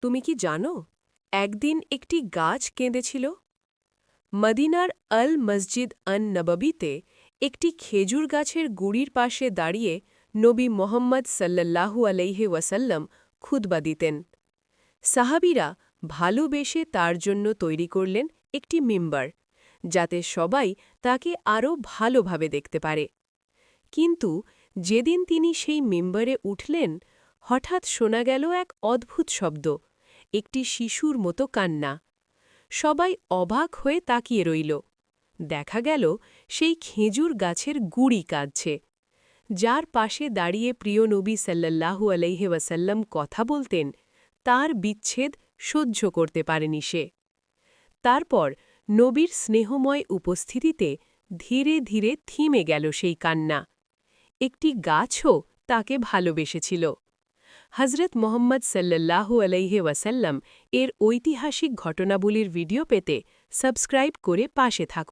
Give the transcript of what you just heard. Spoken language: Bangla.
তুমি কি জানো একদিন একটি গাছ কেঁদেছিল? মদিনার আল মসজিদ আন নববীতে একটি খেজুর গাছের গুড়ির পাশে দাঁড়িয়ে নবী মোহাম্মদ সাল্লাল্লাহু আলাইহি ওয়াসাল্লাম খুতবা দিতেন। সাহাবীরা ভালোবেসে তার জন্য তৈরি করলেন একটি মিম্বার, যাতে সবাই তাকে আরও ভালোভাবে দেখতে পারে। কিন্তু যেদিন তিনি সেই মিম্বারে উঠলেন, হঠাৎ শোনা গেল এক অদ্ভুত শব্দ, একটি শিশুর মতো কান্না। সবাই অবাক হয়ে তাকিয়ে রইল। দেখা গেল সেই খেজুর গাছের গুড়ি কাঁদছে। যার পাশে দাঁড়িয়ে প্রিয় নবী সাল্লাল্লাহু আলাইহি ওয়াসাল্লাম কথা বলতেন, তার বিচ্ছেদ সহ্য করতে পারেনি সে। তারপর নবীর স্নেহময় উপস্থিতিতে ধীরে ধীরে থিমে গেল সেই কান্না। একটি গাছও তাকে ভালোবেসেছিল। হজরত মোহাম্মদ সাল্লাল্লাহু আলাইহি ওয়াসাল্লাম এর ঐতিহাসিক ঘটনাবলীর ভিডিও পেতে সাবস্ক্রাইব করে পাশে থাকুন।